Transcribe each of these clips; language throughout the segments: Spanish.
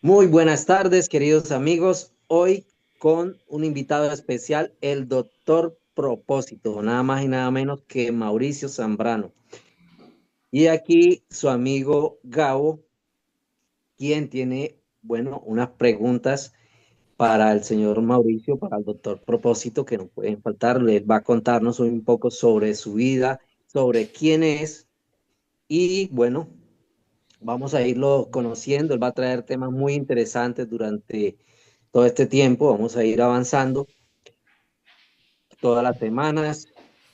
Muy buenas tardes, queridos amigos. Hoy con un invitado especial, el doctor Propósito, nada más y nada menos que Mauricio Zambrano. Y aquí su amigo Gabo, quien tiene, bueno, unas preguntas para el señor Mauricio, para el doctor Propósito, que no pueden faltar. Les va a contarnos un poco sobre su vida, sobre quién es y, bueno, vamos a irlo conociendo. Él va a traer temas muy interesantes durante todo este tiempo. Vamos a ir avanzando todas las semanas.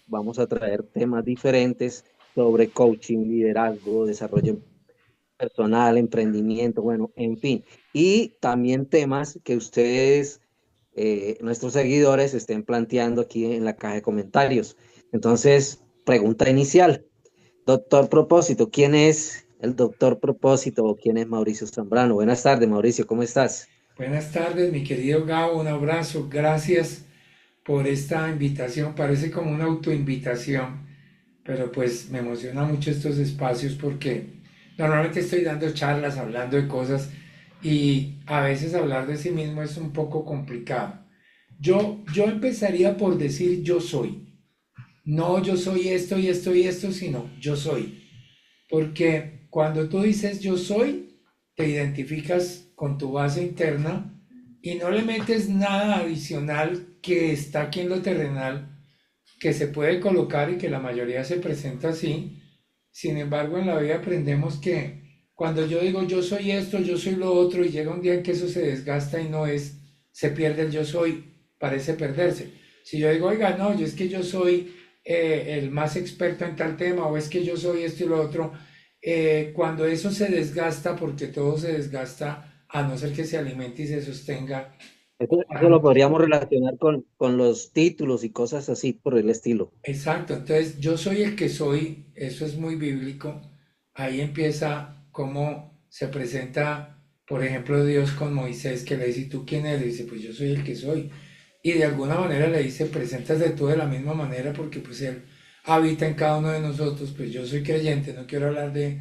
Vamos a traer temas diferentes sobre coaching, liderazgo, desarrollo personal, emprendimiento, bueno, en fin. Y también temas que ustedes, nuestros seguidores, estén planteando aquí en la caja de comentarios. Entonces, pregunta inicial. Doctor Propósito, ¿quién es el doctor Propósito o quién es Mauricio Zambrano? Buenas tardes, Mauricio, ¿cómo estás? Buenas tardes, mi querido Gabo, un abrazo, gracias por esta invitación, parece como una autoinvitación, pero pues me emociona mucho estos espacios porque normalmente estoy dando charlas, hablando de cosas y a veces hablar de sí mismo es un poco complicado. Yo empezaría por decir yo soy, no yo soy esto y esto y esto, sino yo soy. Porque cuando tú dices yo soy, te identificas con tu base interna y no le metes nada adicional que está aquí en lo terrenal, que se puede colocar y que la mayoría se presenta así. Sin embargo, en la vida aprendemos que cuando yo digo yo soy esto, yo soy lo otro, y llega un día en que eso se desgasta y no es, se pierde el yo soy, parece perderse. Si yo digo, oiga, no, yo es que yo soy el más experto en tal tema, o es que yo soy esto y lo otro, cuando eso se desgasta, porque todo se desgasta, a no ser que se alimente y se sostenga. Eso lo podríamos relacionar con los títulos y cosas así por el estilo. Exacto, entonces yo soy el que soy, eso es muy bíblico. Ahí empieza cómo se presenta, por ejemplo, Dios con Moisés, que le dice, ¿y tú quién eres? Y dice, pues yo soy el que soy. Y de alguna manera le dice, preséntate tú de la misma manera, porque pues Él habita en cada uno de nosotros. Pues yo soy creyente, no quiero hablar de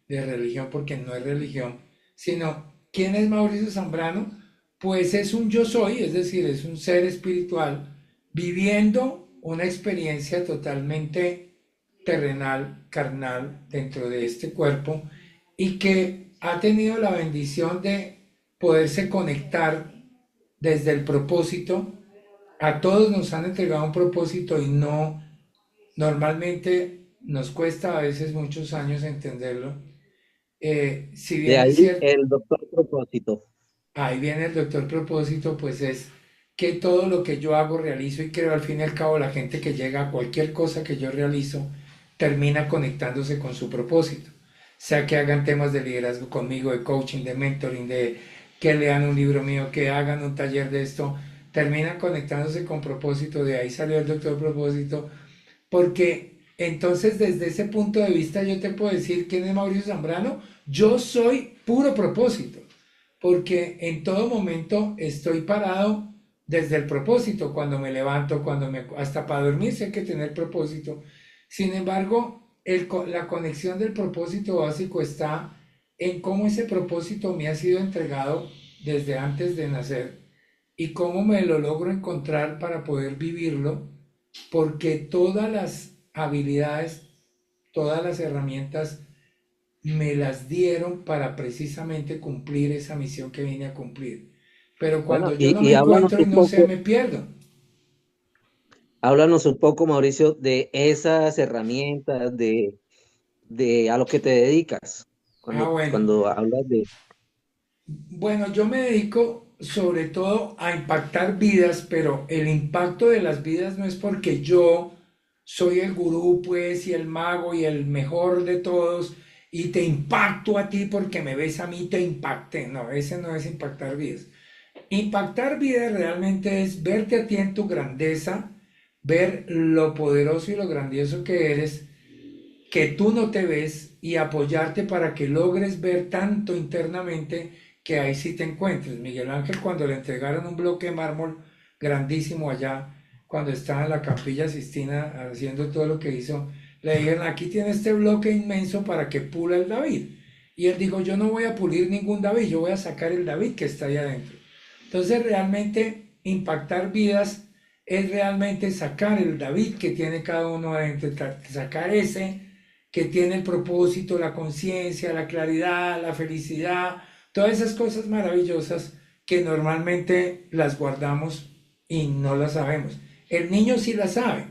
religión porque no es religión, sino, ¿quién es Mauricio Zambrano? Pues es un yo soy, es decir, es un ser espiritual viviendo una experiencia totalmente terrenal, carnal, dentro de este cuerpo y que ha tenido la bendición de poderse conectar desde el propósito. A todos nos han entregado un propósito y no, normalmente nos cuesta a veces muchos años entenderlo. Si De bien es ahí cierto, el doctor Propósito. ahí viene el doctor propósito, pues es que todo lo que yo hago, realizo y creo, al fin y al cabo la gente que llega a cualquier cosa que yo realizo termina conectándose con su propósito. Sea que hagan temas de liderazgo conmigo, de coaching, de mentoring, de que lean un libro mío, que hagan un taller de esto, terminan conectándose con propósito. De ahí salió el doctor propósito, porque entonces desde ese punto de vista yo te puedo decir quién es Mauricio Zambrano. Yo soy puro propósito, porque en todo momento estoy parado desde el propósito, cuando me levanto, hasta para dormir sé que tener propósito. Sin embargo, la conexión del propósito básico está en cómo ese propósito me ha sido entregado desde antes de nacer y cómo me lo logro encontrar para poder vivirlo, porque todas las habilidades, todas las herramientas me las dieron para precisamente cumplir esa misión que vine a cumplir. Pero Bueno, cuando yo no me y encuentro y no sé, me pierdo. háblanos un poco, Mauricio, de esas herramientas, de a lo que te dedicas, Ah, bueno. cuando hablas de... Bueno, yo me dedico sobre todo a impactar vidas, pero el impacto de las vidas no es porque yo soy el gurú, pues, y el mago y el mejor de todos, y te impacto a ti porque me ves a mí, te impacté. No, ese no es impactar vidas. Impactar vidas realmente es verte a ti en tu grandeza, ver lo poderoso y lo grandioso que eres, que tú no te ves y apoyarte para que logres ver tanto internamente que ahí sí te encuentres. Miguel Ángel, cuando le entregaron un bloque de mármol grandísimo allá, cuando estaba en la Capilla Sistina haciendo todo lo que hizo, le dijeron, aquí tiene este bloque inmenso para que pula el David. Y él dijo, yo no voy a pulir ningún David, yo voy a sacar el David que está ahí adentro. Entonces realmente impactar vidas es realmente sacar el David que tiene cada uno adentro, sacar ese que tiene el propósito, la conciencia, la claridad, la felicidad, todas esas cosas maravillosas que normalmente las guardamos y no las sabemos. El niño sí las sabe,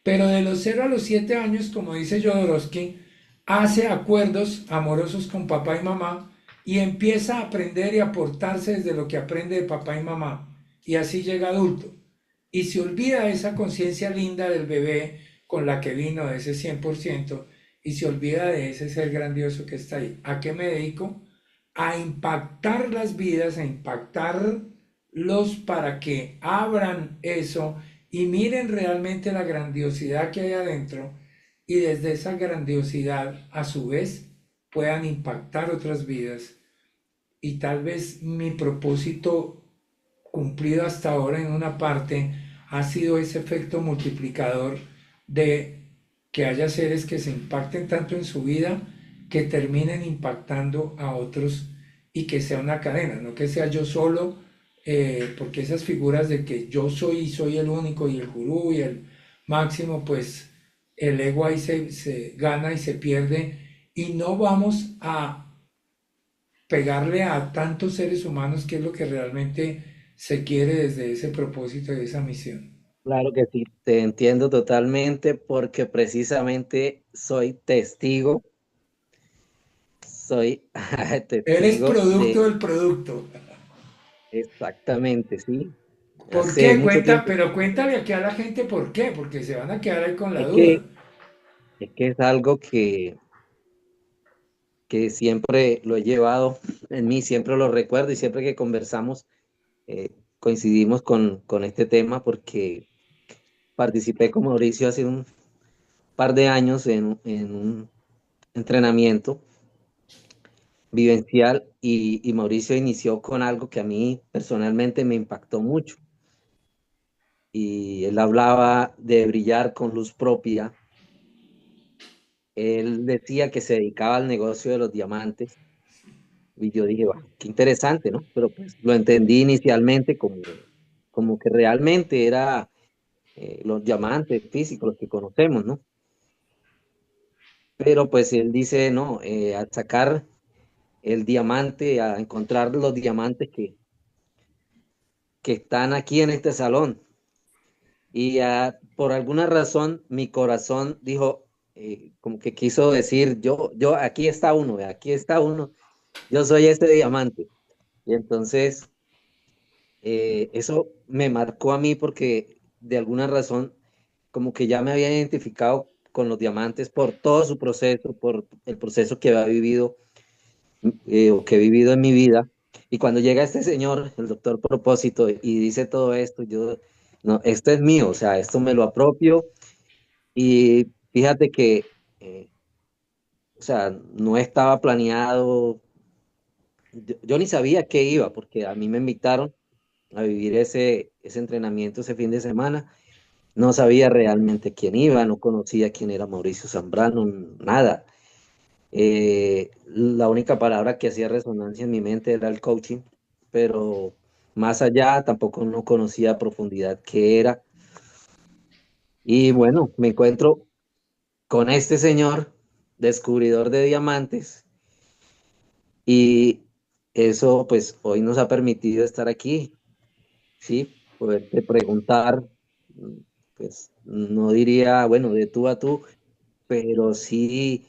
pero de los 0 a los 7 años, como dice Jodorowsky, hace acuerdos amorosos con papá y mamá y empieza a aprender y a portarse desde lo que aprende de papá y mamá. Y así llega adulto. Y se olvida de esa conciencia linda del bebé con la que vino, de ese 100%, y se olvida de ese ser grandioso que está ahí. ¿A qué me dedico? A impactar las vidas, a impactarlos para que abran eso y miren realmente la grandiosidad que hay adentro y desde esa grandiosidad a su vez puedan impactar otras vidas. Y tal vez mi propósito cumplido hasta ahora en una parte ha sido ese efecto multiplicador de que haya seres que se impacten tanto en su vida que terminen impactando a otros y que sea una cadena, no que sea yo solo, porque esas figuras de que yo soy el único y el gurú y el máximo, pues el ego ahí se gana y se pierde y no vamos a pegarle a tantos seres humanos que es lo que realmente se quiere desde ese propósito y esa misión. Claro que sí, te entiendo totalmente porque precisamente soy testigo, soy Eres testigo producto de del producto. exactamente, sí. ¿Por Hace qué? mucho Cuenta, tiempo, pero cuéntale aquí a la gente por qué, porque se van a quedar ahí con la es duda. que, es que es algo que siempre lo he llevado en mí, siempre lo recuerdo y siempre que conversamos coincidimos con este tema porque participé con Mauricio hace un par de años en un entrenamiento vivencial y Mauricio inició con algo que a mí personalmente me impactó mucho y él hablaba de brillar con luz propia. Él decía que se dedicaba al negocio de los diamantes y yo dije, "Wow, qué interesante, ¿no?" Pero pues lo entendí inicialmente como que realmente era los diamantes físicos, los que conocemos, ¿no? Pero pues él dice, no, al sacar el diamante, a encontrar los diamantes que están aquí en este salón. Y por alguna razón mi corazón dijo, como que quiso decir, aquí está uno, ve, aquí está uno, yo soy este diamante. Y entonces eso me marcó a mí porque de alguna razón como que ya me había identificado con los diamantes por todo su proceso, por el proceso que había vivido o que he vivido en mi vida. Y cuando llega este señor, el doctor Propósito, y dice todo esto, yo, no, esto es mío, o sea, esto me lo apropio. Y fíjate que, o sea, no estaba planeado, yo ni sabía qué iba, porque a mí me invitaron a vivir ese entrenamiento ese fin de semana. No sabía realmente quién iba, no conocía quién era Mauricio Zambrano, nada. La única palabra que hacía resonancia en mi mente era el coaching, pero más allá tampoco no conocía a profundidad qué era. Y bueno, me encuentro con este señor, descubridor de diamantes, y eso pues hoy nos ha permitido estar aquí, ¿sí? Poderte preguntar, mm, pues no diría, bueno, de tú a tú, pero sí,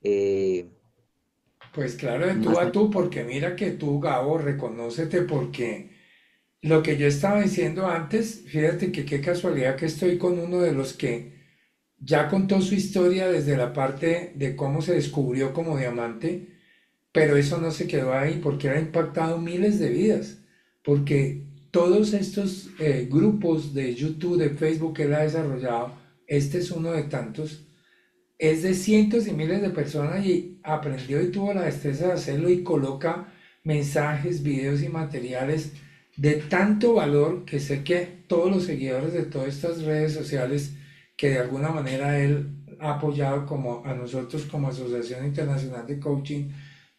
eh, Pues claro, de tú más a allá. tú, porque mira que tú, Gabo, reconócete porque lo que yo estaba diciendo antes, fíjate que qué casualidad que estoy con uno de los que ya contó su historia desde la parte de cómo se descubrió como diamante. Pero eso no se quedó ahí porque ha impactado miles de vidas, porque todos estos grupos de YouTube, de Facebook que él ha desarrollado, este es uno de tantos, es de cientos y miles de personas y aprendió y tuvo la destreza de hacerlo y coloca mensajes, videos y materiales de tanto valor que sé que todos los seguidores de todas estas redes sociales que de alguna manera él ha apoyado como a nosotros como Asociación Internacional de Coaching,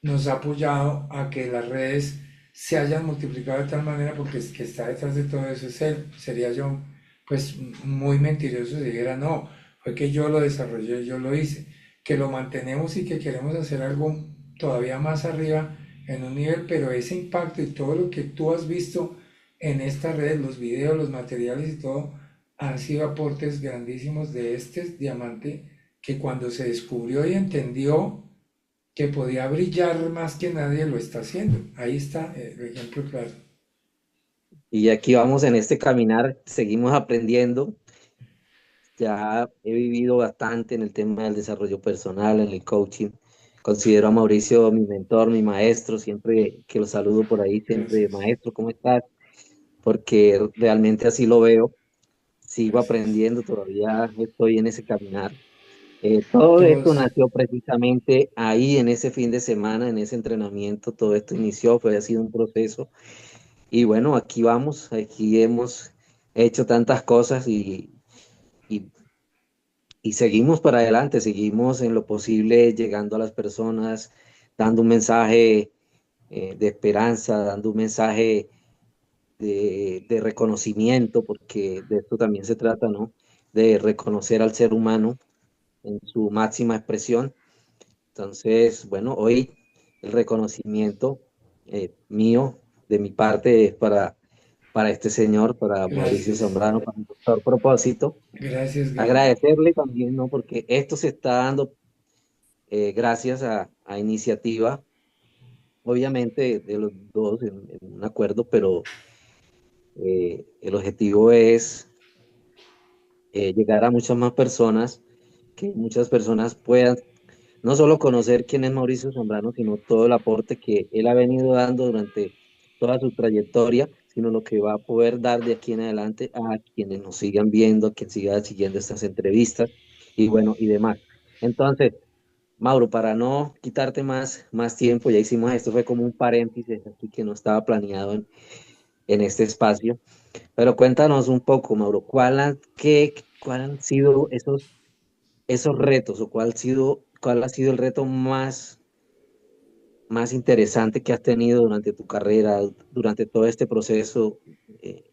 nos ha apoyado a que las redes se hayan multiplicado de tal manera, porque es que está detrás de todo eso es él. Sería yo, pues, muy mentiroso si dijera, no, fue que yo lo desarrollé, yo lo hice, que lo mantenemos y que queremos hacer algo todavía más arriba en un nivel, pero ese impacto y todo lo que tú has visto en esta red, los videos, los materiales y todo, han sido aportes grandísimos de este diamante que cuando se descubrió y entendió que podía brillar más que nadie lo está haciendo. Ahí está el ejemplo claro. Y aquí vamos en este caminar, seguimos aprendiendo. Ya he vivido bastante en el tema del desarrollo personal, en el coaching. Considero a Mauricio mi mentor, mi maestro, siempre que lo saludo por ahí, siempre, Gracias, maestro, ¿cómo estás? Porque realmente así lo veo, sigo gracias. aprendiendo, todavía estoy en ese caminar. Todo esto Todos, nació precisamente ahí, en ese fin de semana, en ese entrenamiento, todo esto inició, ha sido un proceso. Y bueno, aquí vamos, aquí hemos hecho tantas cosas y y seguimos para adelante, seguimos en lo posible llegando a las personas, dando un mensaje de esperanza, dando un mensaje de reconocimiento, porque de esto también se trata, ¿no? De reconocer al ser humano en su máxima expresión. Entonces, bueno, hoy el reconocimiento mío, de mi parte, es para este señor, para Mauricio gracias, Zambrano, para el doctor Propósito. gracias, Guillermo. Agradecerle también, ¿no? Porque esto se está dando gracias a iniciativa, obviamente de los dos en un acuerdo, pero el objetivo es llegar a muchas más personas, que muchas personas puedan no solo conocer quién es Mauricio Zambrano, sino todo el aporte que él ha venido dando durante toda su trayectoria, sino lo que va a poder dar de aquí en adelante a quienes nos sigan viendo, a quien siga siguiendo estas entrevistas y bueno, y demás. Entonces, Mauro, para no quitarte más tiempo, ya hicimos esto, fue como un paréntesis aquí que no estaba planeado en este espacio, pero cuéntanos un poco, Mauro, cuál han sido esos retos o cuál ha sido el reto más interesante que has tenido durante tu carrera, durante todo este proceso eh,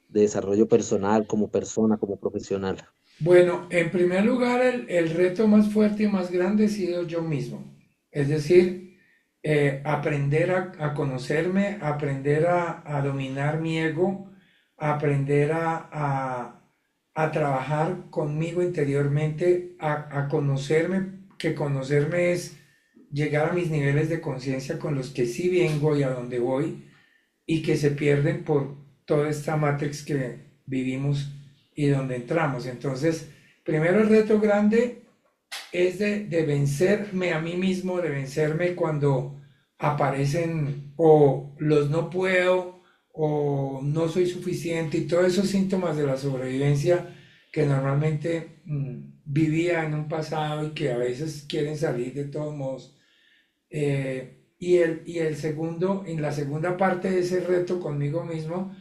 de desarrollo personal, como persona, como profesional? Bueno, en primer lugar, el reto más fuerte y más grande he sido yo mismo. Es decir, aprender a conocerme, aprender a dominar mi ego, aprender a trabajar conmigo interiormente, a conocerme, que conocerme es llegar a mis niveles de conciencia con los que sí vengo y a donde voy, y que se pierden por toda esta matrix que vivimos y donde entramos. Entonces, primero el reto grande es de vencerme a mí mismo, de vencerme cuando aparecen o los no puedo o no soy suficiente y todos esos síntomas de la sobrevivencia que normalmente vivía en un pasado y que a veces quieren salir de todos modos. Y el segundo, en la segunda parte de ese reto conmigo mismo,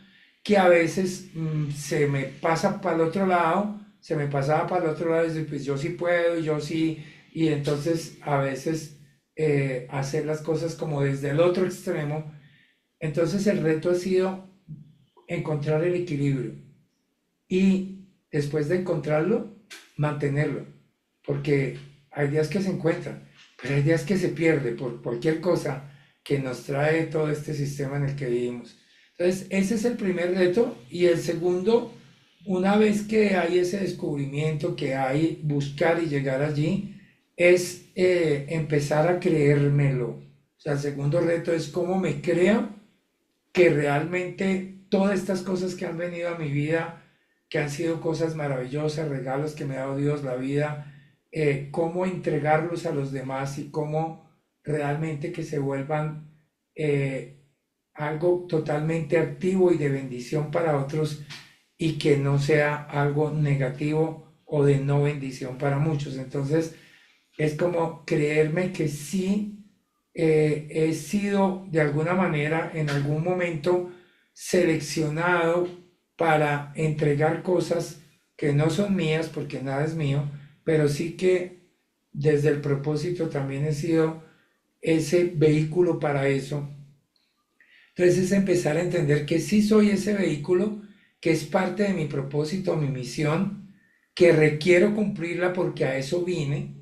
que a veces se me pasa para el otro lado, se me pasaba para el otro lado y dice, pues yo sí puedo, yo sí, y entonces a veces hacer las cosas como desde el otro extremo. Entonces el reto ha sido encontrar el equilibrio y después de encontrarlo, mantenerlo, porque hay días que se encuentran, pero hay días que se pierde por cualquier cosa que nos trae todo este sistema en el que vivimos. Entonces, ese es el primer reto y el segundo, una vez que hay ese descubrimiento, que hay buscar y llegar allí, es empezar a creérmelo. O sea, el segundo reto es cómo me creo que realmente todas estas cosas que han venido a mi vida, que han sido cosas maravillosas, regalos que me ha dado Dios, la vida, cómo entregarlos a los demás y cómo realmente que se vuelvan algo totalmente activo y de bendición para otros y que no sea algo negativo o de no bendición para muchos. Entonces, es como creerme que sí he sido de alguna manera en algún momento seleccionado para entregar cosas que no son mías porque nada es mío, pero sí que desde el propósito también he sido ese vehículo para eso. Entonces es empezar a entender que sí soy ese vehículo, que es parte de mi propósito, mi misión, que requiero cumplirla porque a eso vine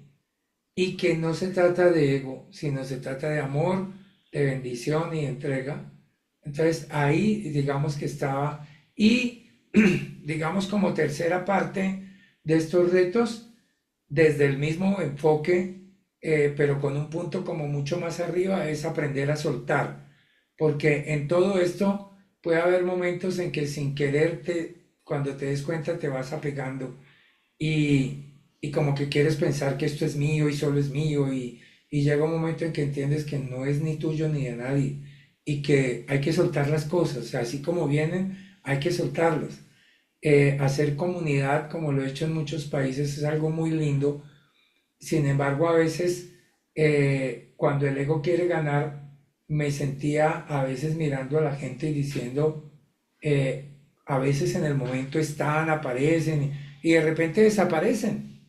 y que no se trata de ego, sino se trata de amor, de bendición y de entrega. Entonces ahí digamos que estaba y digamos como tercera parte de estos retos, desde el mismo enfoque, pero con un punto como mucho más arriba, es aprender a soltar. Porque en todo esto puede haber momentos en que sin quererte, cuando te des cuenta, te vas apegando y como que quieres pensar que esto es mío y solo es mío y llega un momento en que entiendes que no es ni tuyo ni de nadie y que hay que soltar las cosas, o sea, así como vienen, hay que soltarlas. Hacer comunidad, como lo he hecho en muchos países, es algo muy lindo. Sin embargo, a veces cuando el ego quiere ganar, me sentía a veces mirando a la gente y diciendo, a veces en el momento están, aparecen y de repente desaparecen.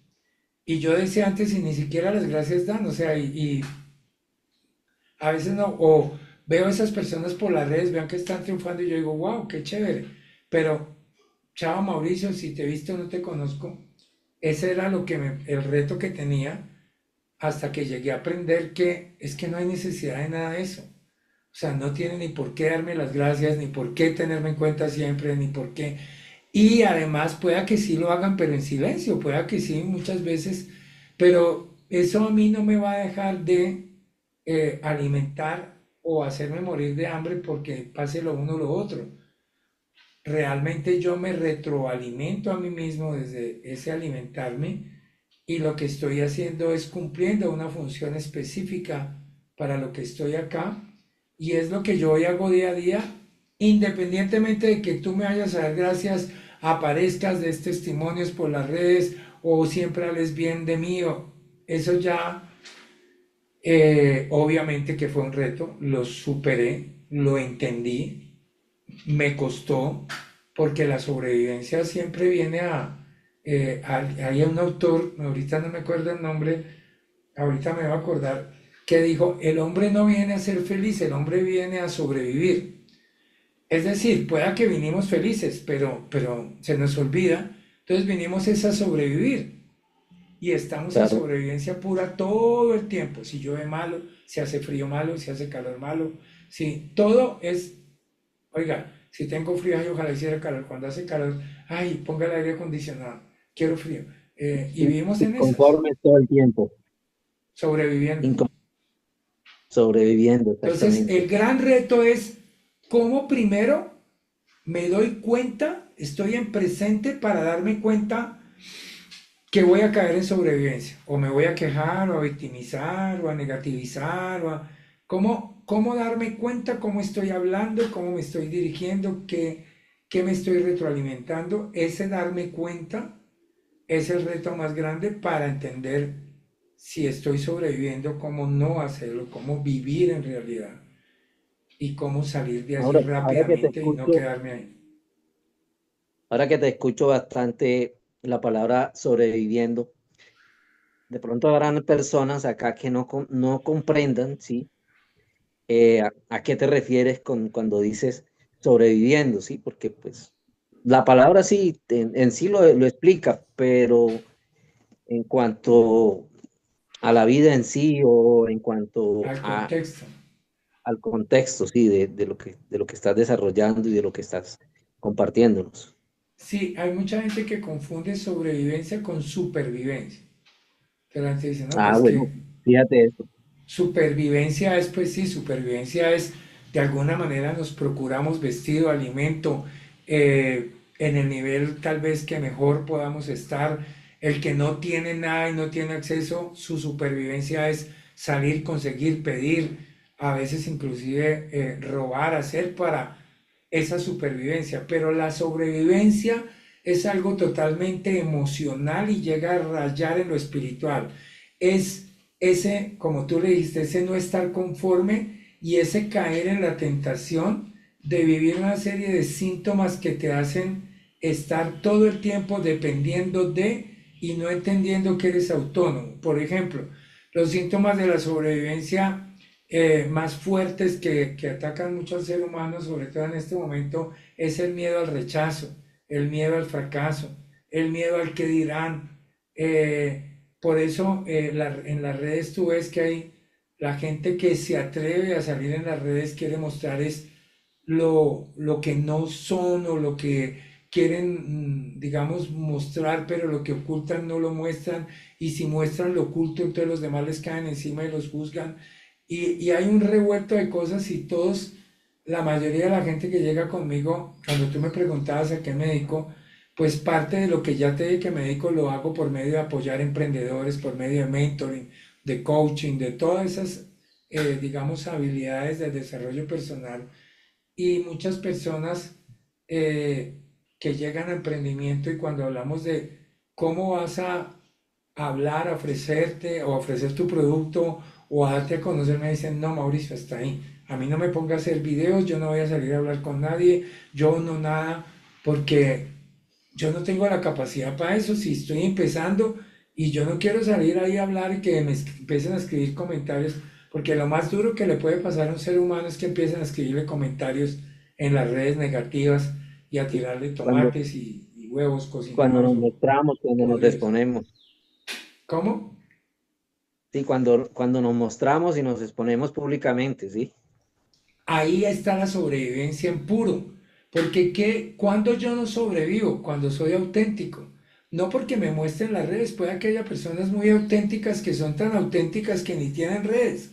Y yo decía antes y ni siquiera las gracias dan, o sea, y a veces no, o veo a esas personas por las redes, vean que están triunfando y yo digo, wow, qué chévere. Pero, chao Mauricio, si te he visto no te conozco. Ese era el reto que tenía hasta que llegué a aprender que es que no hay necesidad de nada de eso. O sea, no tiene ni por qué darme las gracias, ni por qué tenerme en cuenta siempre, ni por qué. Y además pueda que sí lo hagan, pero en silencio, pueda que sí muchas veces, pero eso a mí no me va a dejar de alimentar o hacerme morir de hambre porque pase lo uno o lo otro. Realmente yo me retroalimento a mí mismo desde ese alimentarme y lo que estoy haciendo es cumpliendo una función específica para lo que estoy acá y es lo que yo hoy hago día a día, independientemente de que tú me vayas a dar gracias, aparezcas, des testimonios por las redes o siempre hables bien de mí, eso ya obviamente que fue un reto, lo superé, lo entendí, me costó, porque la sobrevivencia siempre viene hay un autor, ahorita no me acuerdo el nombre, ahorita me voy a acordar, que dijo, el hombre no viene a ser feliz, el hombre viene a sobrevivir. Es decir, pueda que vinimos felices, pero se nos olvida, entonces vinimos es a sobrevivir y estamos en Claro. sobrevivencia pura todo el tiempo. Si llueve malo, si hace frío malo, si hace calor malo, si todo es, oiga, si tengo frío, ay, ojalá hiciera calor. Cuando hace calor, ay, ponga el aire acondicionado, quiero frío. Y vivimos en esas, Inconforme todo el tiempo, sobreviviendo. incon- sobreviviendo Entonces, el exactamente. gran reto es cómo primero me doy cuenta, estoy en presente para darme cuenta que voy a caer en sobrevivencia, o me voy a quejar, o a victimizar, o a negativizar, cómo darme cuenta cómo estoy hablando, cómo me estoy dirigiendo, qué me estoy retroalimentando. Ese darme cuenta es el reto más grande para entender si estoy sobreviviendo, cómo no hacerlo, cómo vivir en realidad y cómo salir de allí Ahora que te rápidamente y no escucho, quedarme ahí. ahora que te escucho bastante la palabra sobreviviendo, de pronto habrán personas acá que no comprendan, ¿sí? A qué te refieres cuando dices sobreviviendo, ¿sí? Porque pues la palabra sí, en sí lo explica, pero en cuanto a la vida en sí o en cuanto Al contexto. al contexto, sí, de lo que estás desarrollando y de lo que estás compartiéndonos. Sí, hay mucha gente que confunde sobrevivencia con supervivencia. Pero antes dice, no, Ah, pues bueno, que fíjate eso. supervivencia es, pues sí, supervivencia es, de alguna manera nos procuramos vestido, alimento, en el nivel tal vez que mejor podamos estar. El que no tiene nada y no tiene acceso, su supervivencia es salir, conseguir, pedir, a veces inclusive robar, hacer para esa supervivencia. Pero la sobrevivencia es algo totalmente emocional y llega a rayar en lo espiritual. Es ese, como tú le dijiste, ese no estar conforme y ese caer en la tentación de vivir una serie de síntomas que te hacen estar todo el tiempo dependiendo de y no entendiendo que eres autónomo. Por ejemplo, los síntomas de la sobrevivencia, más fuertes que atacan mucho al ser humano, sobre todo en este momento, es el miedo al rechazo, el miedo al fracaso, el miedo al que dirán. Por eso en las redes tú ves que hay la gente que se atreve a salir en las redes, quiere mostrar es lo que no son o lo que quieren, digamos, mostrar, pero lo que ocultan no lo muestran, y si muestran lo oculto, entonces los demás les caen encima y los juzgan, y hay un revuelto de cosas y todos, la mayoría de la gente que llega conmigo, cuando tú me preguntabas a qué me dedico, pues parte de lo que ya te dije que me dedico lo hago por medio de apoyar emprendedores, por medio de mentoring, de coaching, de todas esas, digamos, habilidades de desarrollo personal. Y muchas personas eh, que llegan a emprendimiento, y cuando hablamos de cómo vas a hablar, a ofrecerte o a ofrecer tu producto o a darte a conocer, me dicen, no, Mauricio, hasta ahí. A mí no me ponga a hacer videos, yo no voy a salir a hablar con nadie, yo no nada, porque yo no tengo la capacidad para eso. Si estoy empezando y yo no quiero salir ahí a hablar y que me empiecen a escribir comentarios, porque lo más duro que le puede pasar a un ser humano es que empiecen a escribirle comentarios en las redes negativas y a tirarle Cuando, tomates y huevos cuando cocinados nos o mostramos, cuando nos podridos. exponemos. ¿Cómo? Sí, cuando nos mostramos y nos exponemos públicamente, ¿sí? Ahí está la sobrevivencia en puro. Porque cuando yo no sobrevivo, cuando soy auténtico, no porque me muestren las redes, puede que haya personas muy auténticas que son tan auténticas que ni tienen redes.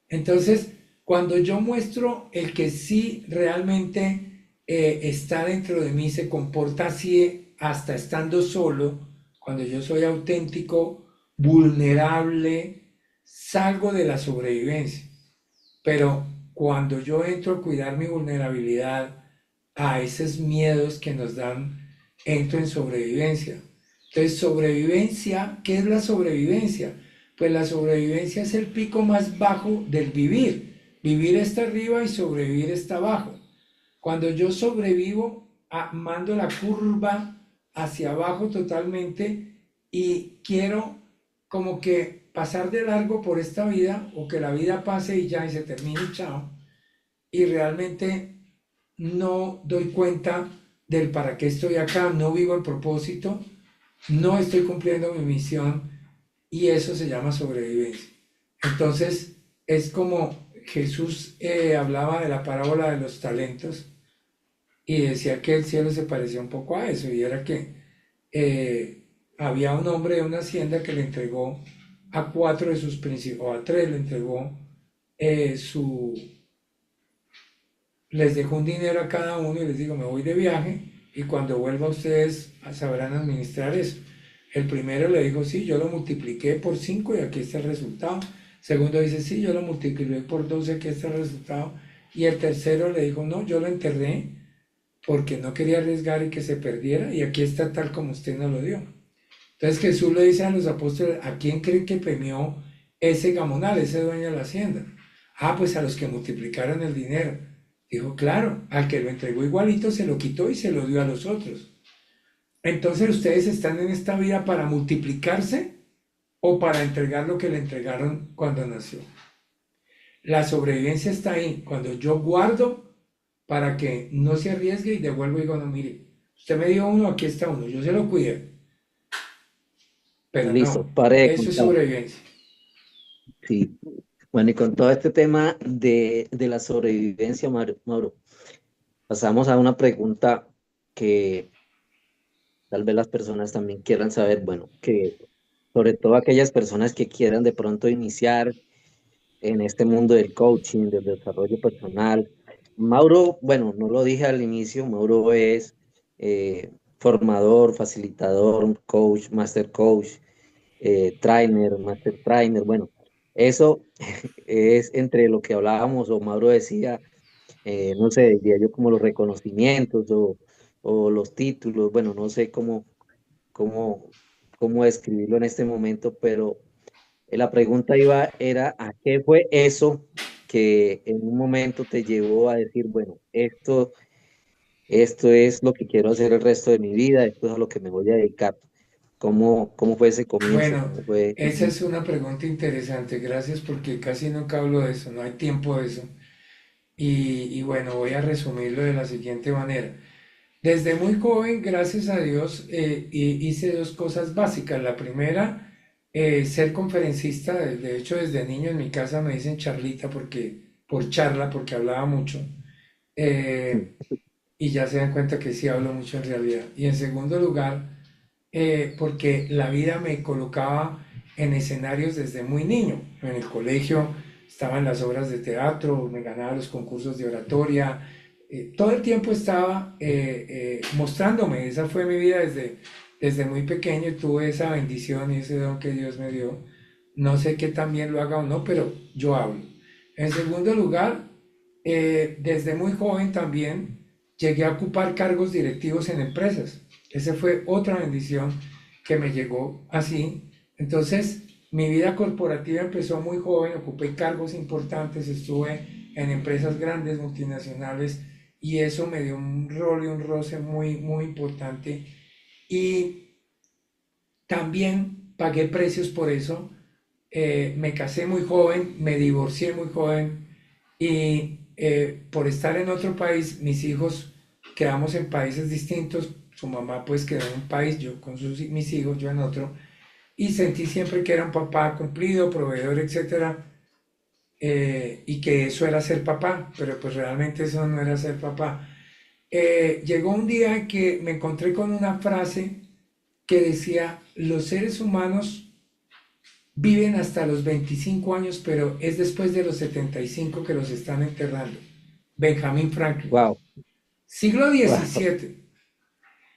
Entonces, cuando yo muestro el que sí realmente está dentro de mí, se comporta así hasta estando solo, cuando yo soy auténtico, vulnerable, salgo de la sobrevivencia. Pero cuando yo entro a cuidar mi vulnerabilidad, a esos miedos que nos dan, entro en sobrevivencia. Entonces, sobrevivencia, ¿qué es la sobrevivencia? Pues la sobrevivencia es el pico más bajo del vivir. Vivir está arriba y sobrevivir está abajo. Cuando yo sobrevivo, mando la curva hacia abajo totalmente y quiero como que pasar de largo por esta vida, o que la vida pase y ya y se termine y chao. Y realmente no doy cuenta del para qué estoy acá, no vivo el propósito, no estoy cumpliendo mi misión, y eso se llama sobrevivencia. Entonces es como Jesús hablaba de la parábola de los talentos y decía que el cielo se parecía un poco a eso, y era que había un hombre de una hacienda que le entregó a cuatro de sus principales, o a tres le entregó su, les dejó un dinero a cada uno y les digo, me voy de viaje y cuando vuelva ustedes sabrán administrar eso. El primero le dijo, sí, yo lo multipliqué por 5 y aquí está el resultado. Segundo dice, sí, yo lo multipliqué por 12 y aquí está el resultado. Y el tercero le dijo, no, yo lo enterré porque no quería arriesgar y que se perdiera, y aquí está tal como usted nos lo dio. Entonces Jesús le dice a los apóstoles, ¿a quién creen que premió ese gamonal, ese dueño de la hacienda? Ah, pues a los que multiplicaron el dinero. Dijo, claro, al que lo entregó igualito se lo quitó y se lo dio a los otros. Entonces ustedes están en esta vida para multiplicarse o para entregar lo que le entregaron cuando nació. La sobrevivencia está ahí, cuando yo guardo para que no se arriesgue y devuelvo y digo, no, mire, usted me dio uno, aquí está uno, yo se lo cuidé, pero Listo, no, pare de eso es contar. sobrevivencia. Sí. Bueno, y con todo este tema de la sobrevivencia, Mauro, pasamos a una pregunta que tal vez las personas también quieran saber, bueno, que sobre todo aquellas personas que quieran de pronto iniciar en este mundo del coaching, del desarrollo personal. Mauro, bueno, no lo dije al inicio, Mauro es formador, facilitador, coach, master coach, trainer, master trainer, bueno, eso es entre lo que hablábamos o Mauro decía, no sé, diría yo como los reconocimientos o los títulos, bueno, no sé cómo, cómo describirlo en este momento, pero la pregunta era, ¿a qué fue eso que en un momento te llevó a decir, bueno, esto es lo que quiero hacer el resto de mi vida, esto es a lo que me voy a dedicar? ¿Cómo fue ese comienzo? Bueno, ¿Cómo fue? esa es una pregunta interesante. Gracias porque casi nunca hablo de eso, no hay tiempo de eso. Y bueno, voy a resumirlo de la siguiente manera. Desde muy joven, gracias a Dios, hice dos cosas básicas. La primera, ser conferencista. De hecho, desde niño en mi casa me dicen charlita por charla, porque hablaba mucho. Eh, y ya se dan cuenta que sí hablo mucho en realidad. Y en segundo lugar, porque la vida me colocaba en escenarios desde muy niño. En el colegio estaba en las obras de teatro, me ganaba los concursos de oratoria, todo el tiempo estaba mostrándome. Esa fue mi vida desde muy pequeño. Tuve esa bendición y ese don que Dios me dio. No sé qué también lo haga o no, pero yo hablo. En segundo lugar, desde muy joven también llegué a ocupar cargos directivos en empresas. Esa fue otra bendición que me llegó así. Entonces, mi vida corporativa empezó muy joven, ocupé cargos importantes, estuve en empresas grandes, multinacionales, y eso me dio un rol y un roce muy, muy importante. Y también pagué precios por eso. Me casé muy joven, me divorcié muy joven y por estar en otro país, mis hijos quedamos en países distintos. Su mamá pues quedó en un país, yo con mis hijos, yo en otro. Y sentí siempre que era un papá cumplido, proveedor, etcétera, y que eso era ser papá, pero pues realmente eso no era ser papá. Llegó un día en que me encontré con una frase que decía, los seres humanos viven hasta los 25 años, pero es después de los 75 que los están enterrando. Benjamin Franklin, Wow, siglo wow. XVII.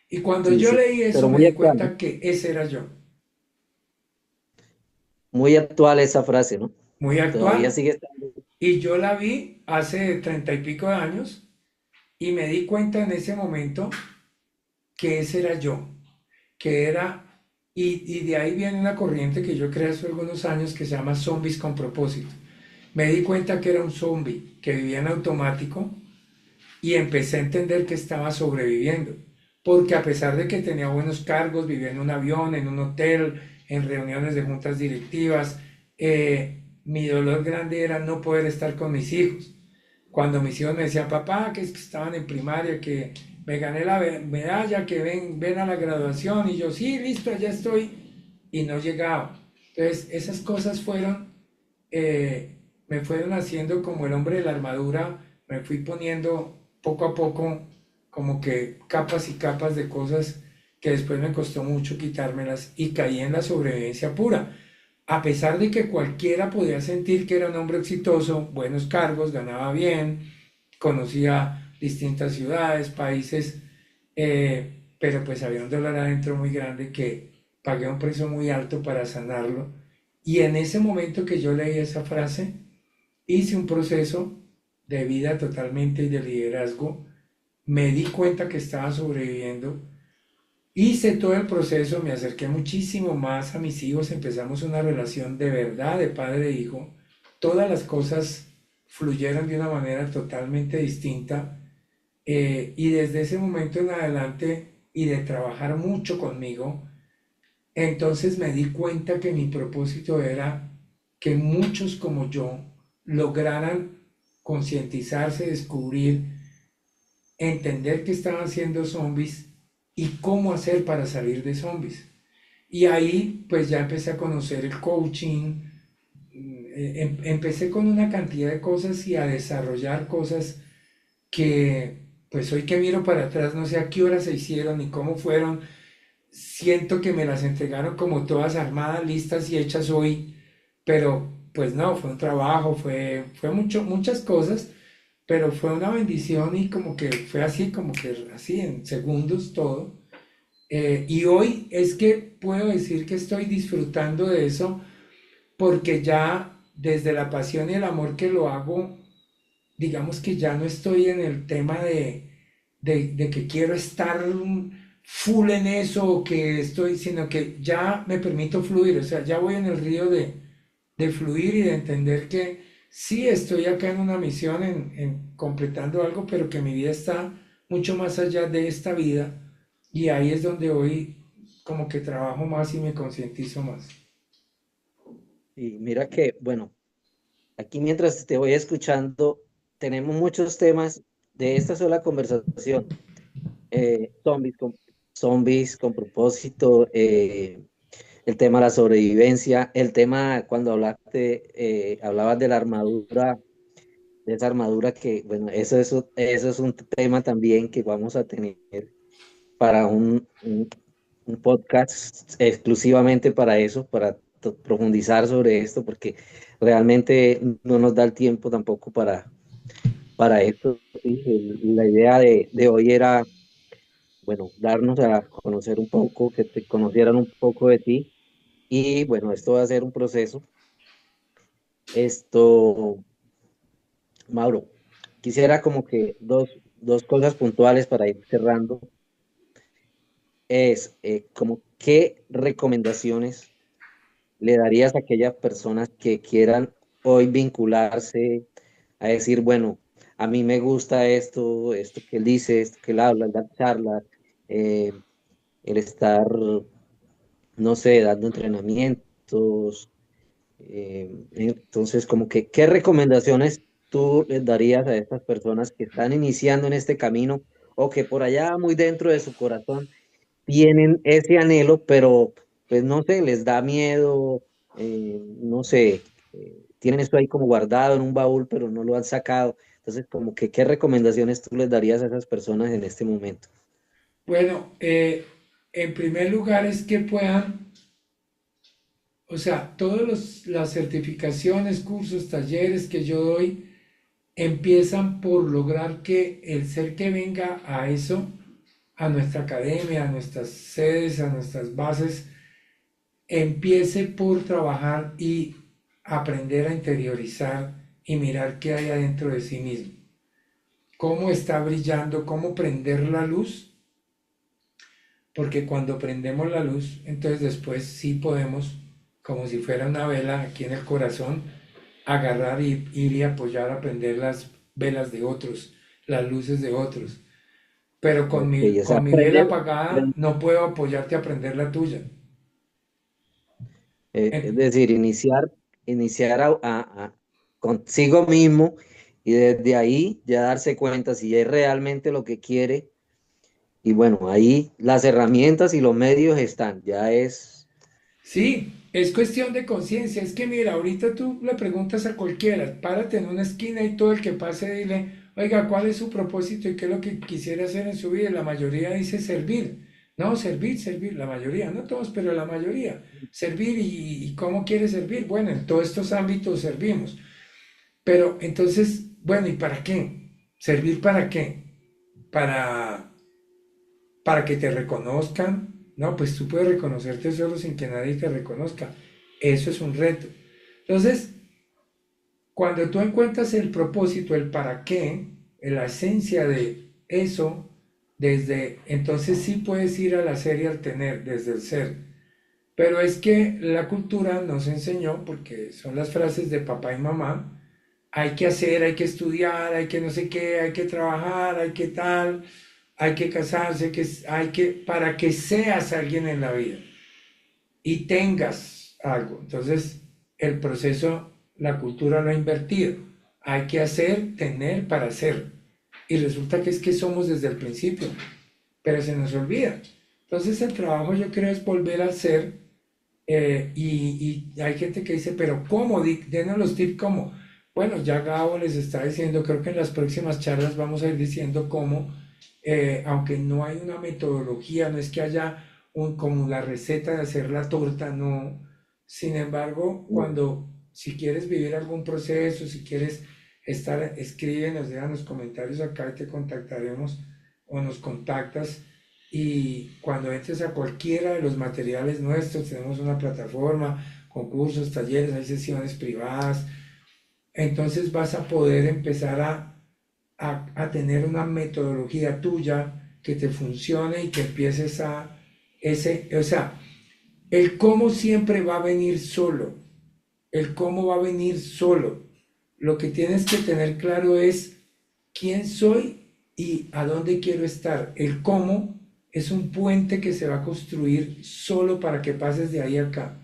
Y cuando Sí, yo sí, leí eso pero me muy di actual, ¿no? cuenta que ese era yo. Muy actual esa frase, ¿no? Muy Todavía actual. sigue estando. Y yo la vi hace 30 y pico de años y me di cuenta en ese momento que ese era yo, que era, y de ahí viene una corriente que yo creé hace algunos años que se llama zombies con propósito. Me di cuenta que era un zombie, que vivía en automático y empecé a entender que estaba sobreviviendo, porque a pesar de que tenía buenos cargos, vivía en un avión, en un hotel, en reuniones de juntas directivas, mi dolor grande era no poder estar con mis hijos. Cuando mis hijos me decían, papá, que es que estaban en primaria, que me gané la medalla, que ven a la graduación, y yo, sí, listo, ya estoy, y no llegaba. Entonces, esas cosas me fueron haciendo como el hombre de la armadura, me fui poniendo poco a poco como que capas y capas de cosas que después me costó mucho quitármelas y caí en la sobrevivencia pura. A pesar de que cualquiera podía sentir que era un hombre exitoso, buenos cargos, ganaba bien, conocía distintas ciudades, países, pero pues había un dolor adentro muy grande que pagué un precio muy alto para sanarlo. Y en ese momento que yo leí esa frase, hice un proceso de vida totalmente y de liderazgo, me di cuenta que estaba sobreviviendo, hice todo el proceso, me acerqué muchísimo más a mis hijos, empezamos una relación de verdad de padre e hijo, todas las cosas fluyeron de una manera totalmente distinta, y desde ese momento en adelante y de trabajar mucho conmigo, entonces me di cuenta que mi propósito era que muchos como yo lograran concientizarse, descubrir, entender que estaban siendo zombies y cómo hacer para salir de zombies. Y ahí pues ya empecé a conocer el coaching, empecé con una cantidad de cosas y a desarrollar cosas que pues hoy que miro para atrás no sé a qué hora se hicieron ni cómo fueron. Siento que me las entregaron como todas armadas, listas y hechas hoy, pero pues no, fue un trabajo, fue muchas cosas, pero fue una bendición y como que fue así, como que así en segundos todo. Y hoy es que puedo decir que estoy disfrutando de eso porque ya desde la pasión y el amor que lo hago, digamos que ya no estoy en el tema de que quiero estar full en eso o que estoy, sino que ya me permito fluir, o sea, ya voy en el río de fluir y de entender que sí estoy acá en una misión, en completando algo, pero que mi vida está mucho más allá de esta vida y ahí es donde hoy como que trabajo más y me concientizo más. Y mira que, bueno, aquí mientras te voy escuchando, tenemos muchos temas de esta sola conversación. Zombies zombies con propósito, el tema de la sobrevivencia, el tema cuando hablabas de la armadura, de esa armadura que, bueno, eso es un tema también que vamos a tener para un podcast exclusivamente para eso, para profundizar sobre esto, porque realmente no nos da el tiempo tampoco para esto. Sí, la idea de hoy era, bueno, darnos a conocer un poco, que te conocieran un poco de ti. Y bueno, esto va a ser un proceso. Esto, Mauro, quisiera como que dos cosas puntuales para ir cerrando. Es como qué recomendaciones le darías a aquellas personas que quieran hoy vincularse a decir, bueno, a mí me gusta esto que él dice, esto que él habla, el dar charlas, el estar, no sé, dando entrenamientos. Entonces, como que, ¿qué recomendaciones tú les darías a estas personas que están iniciando en este camino o que por allá muy dentro de su corazón tienen ese anhelo, pero pues no sé, les da miedo, no sé, tienen esto ahí como guardado en un baúl, pero no lo han sacado? Entonces, como que, ¿qué recomendaciones tú les darías a esas personas en este momento? Bueno, en primer lugar es que puedan, o sea, todas las certificaciones, cursos, talleres que yo doy empiezan por lograr que el ser que venga a eso, a nuestra academia, a nuestras sedes, a nuestras bases, empiece por trabajar y aprender a interiorizar y mirar qué hay adentro de sí mismo. Cómo está brillando, cómo prender la luz, porque cuando prendemos la luz, entonces después sí podemos, como si fuera una vela aquí en el corazón, agarrar y ir y apoyar a prender las velas de otros, las luces de otros. Pero Ok, o sea, con mi vela apagada no puedo apoyarte a prender la tuya. es En- decir, iniciar consigo mismo y desde ahí ya darse cuenta si es realmente lo que quiere. Y bueno, ahí las herramientas y los medios están, ya es, Sí, es cuestión de conciencia. Es que mira, ahorita tú le preguntas a cualquiera, párate en una esquina y todo el que pase dile, oiga, ¿cuál es su propósito y qué es lo que quisiera hacer en su vida? Y la mayoría dice servir. No, servir, servir, la mayoría, no todos, pero la mayoría. Servir y cómo quiere servir. Bueno, en todos estos ámbitos servimos. Pero entonces, bueno, ¿y para qué? ¿Servir para qué? Para para que te reconozcan. No, pues tú puedes reconocerte solo sin que nadie te reconozca. Eso es un reto. Entonces, cuando tú encuentras el propósito, el para qué, la esencia de eso, desde entonces sí puedes ir al hacer y al tener, desde el ser. Pero es que la cultura nos enseñó, porque son las frases de papá y mamá, hay que hacer, hay que estudiar, hay que no sé qué, hay que trabajar, hay que tal, hay que casarse, para que seas alguien en la vida y tengas algo. Entonces, el proceso, la cultura lo ha invertido. Hay que hacer, tener para hacer. Y resulta que es que somos desde el principio, pero se nos olvida. Entonces, el trabajo yo creo es volver al ser y hay gente que dice, pero ¿cómo? Denos los tips, ¿cómo? Bueno, ya Gabo les está diciendo, creo que en las próximas charlas vamos a ir diciendo cómo, aunque no hay una metodología, no es que haya como la receta de hacer la torta, no. Sin embargo, si quieres vivir algún proceso, si quieres estar, escríbenos, deja los comentarios acá y te contactaremos o nos contactas y cuando entres a cualquiera de los materiales nuestros, tenemos una plataforma, concursos, talleres, hay sesiones privadas, entonces vas a poder empezar a tener una metodología tuya que te funcione y que empieces o sea, el cómo siempre va a venir solo, el cómo va a venir solo. Lo que tienes que tener claro es quién soy y a dónde quiero estar. El cómo Es un puente que se va a construir solo para que pases de ahí a acá.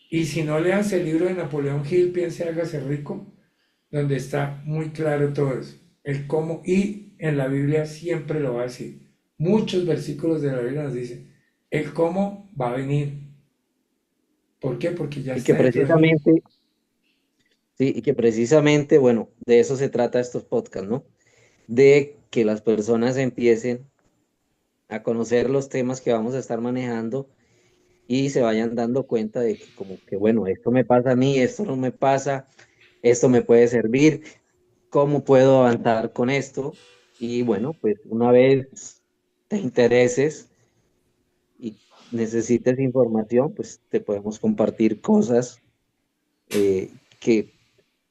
Y si no leas el libro de Napoleón Hill, Piense, hágase rico, donde está muy claro todo eso, el cómo, y en la Biblia siempre lo va a decir. Muchos versículos de la Biblia nos dicen, el cómo va a venir. ¿Por qué? Porque ya Y que está dentro de mí. precisamente, sí, y que precisamente, bueno, de eso se trata estos podcasts, ¿no? De que las personas empiecen a conocer los temas que vamos a estar manejando y se vayan dando cuenta de que como que, bueno, esto me pasa a mí, esto no me pasa, esto me puede servir, cómo puedo avanzar con esto. Y bueno, pues una vez te intereses y necesites información, pues te podemos compartir cosas que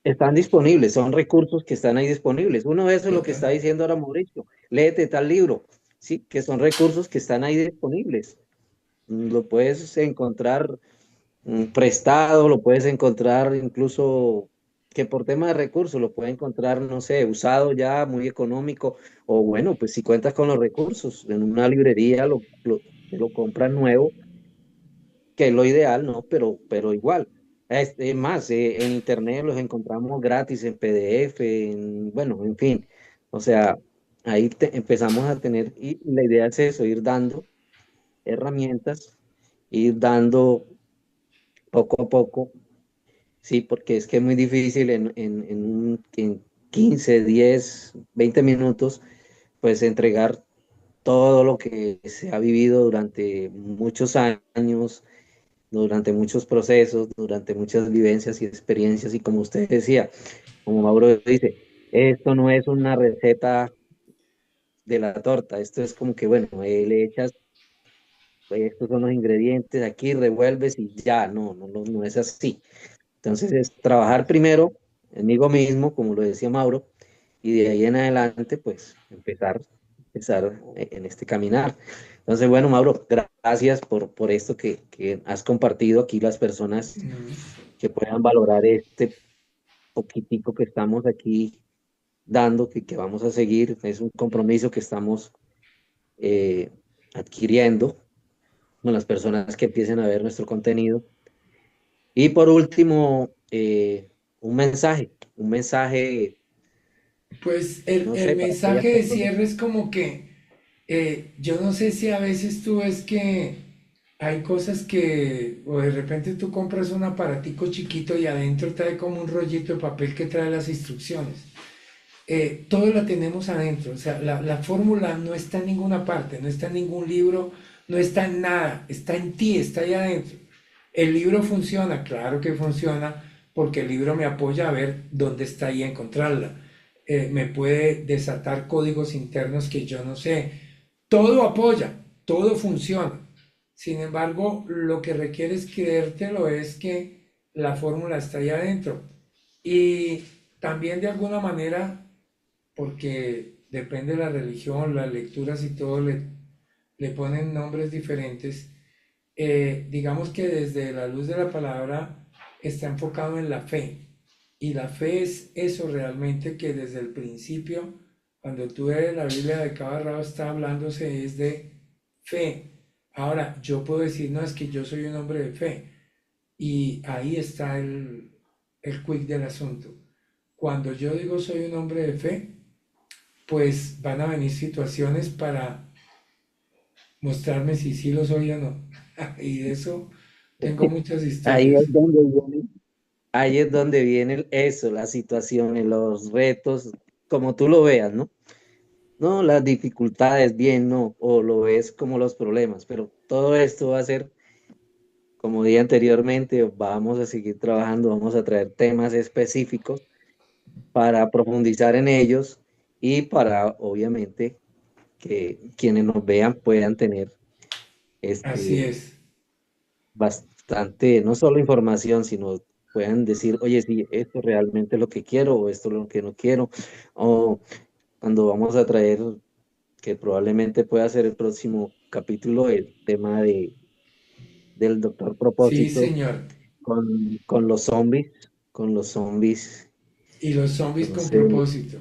están disponibles, son recursos que están ahí disponibles. Uno de eso es lo que Total. está diciendo ahora Mauricio, léete tal libro, sí, que son recursos que están ahí disponibles. Lo puedes encontrar prestado, lo puedes encontrar incluso que por tema de recursos, lo puedes encontrar, no sé, usado ya, muy económico, o bueno, pues si cuentas con los recursos, en una librería te lo compras nuevo, que es lo ideal, ¿no? Pero igual. Es más, en internet los encontramos gratis en PDF, bueno, en fin. O sea, ahí empezamos a tener, y la idea es eso, ir dando herramientas, ir dando poco a poco. Sí, porque es que es muy difícil en 15, 10, 20 minutos, pues entregar todo lo que se ha vivido durante muchos años, durante muchos procesos, durante muchas vivencias y experiencias. Y como usted decía, como Mauro dice, esto no es una receta de la torta, esto es como que, bueno, le echas, estos son los ingredientes, aquí revuelves y ya, no es así. Entonces es trabajar primero conmigo mismo, como lo decía Mauro, y de ahí en adelante, pues empezar en este caminar. Entonces, bueno, Mauro, gracias por esto que has compartido aquí las personas que puedan valorar este poquitico que estamos aquí dando, que vamos a seguir. Es un compromiso que estamos eh, adquiriendo con las personas que empiecen a ver nuestro contenido. Y por último, un mensaje, Pues no el sé, para aquellas mensaje de personas. cierre es como que yo no sé si a veces tú ves que hay cosas que, o de repente tú compras un aparatico chiquito y adentro trae como un rollito de papel que trae las instrucciones. Todo la tenemos adentro, o sea, la fórmula no está en ninguna parte, no está en ningún libro, no está en nada, está en ti, está ahí adentro. El libro funciona, claro que funciona, porque el libro me apoya a ver dónde está y encontrarla. Me puede desatar códigos internos que yo no sé. Todo apoya, todo funciona. Sin embargo, lo que requiere es creértelo es que la fórmula está ahí adentro. Y también de alguna manera, porque depende de la religión, las lecturas y todo, le ponen nombres diferentes. Digamos que desde la luz de la palabra está enfocado en la fe. Y la fe es eso realmente que desde el principio, cuando tú ves la Biblia de cada lado está hablándose es de fe. Ahora, yo puedo decir, no, es que yo soy un hombre de fe. Y ahí está el quick del asunto. Cuando yo digo soy un hombre de fe, pues van a venir situaciones para mostrarme si sí lo soy o no. Y de eso tengo muchas Ahí historias. es donde viene, ahí es donde viene eso, las situaciones, los retos, como tú lo veas, ¿no? No, las dificultades, bien, no, o lo ves como los problemas, pero todo esto va a ser, como dije anteriormente, vamos a seguir trabajando, vamos a traer temas específicos para profundizar en ellos y para, obviamente, que quienes nos vean puedan tener Así este, es. bastante, no solo información, sino puedan decir, oye, sí, esto realmente es lo que quiero o esto es lo que no quiero, o cuando vamos a traer, que probablemente pueda ser el próximo capítulo, el tema del Doctor Sí, Propósito señor. con con los zombies, Y los zombies con entonces, propósito.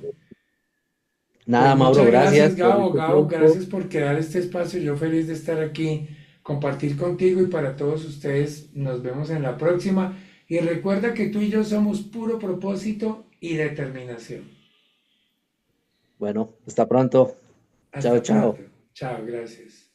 Nada, Pues Mauro, muchas gracias gracias, por Gabo. este Gabo, tiempo. gracias por crear este espacio. Yo feliz de estar aquí, compartir contigo y para todos ustedes. Nos vemos en la próxima. Y recuerda que tú y yo somos puro propósito y determinación. Bueno, hasta pronto. Chao, Hasta chao. pronto. Chao, gracias.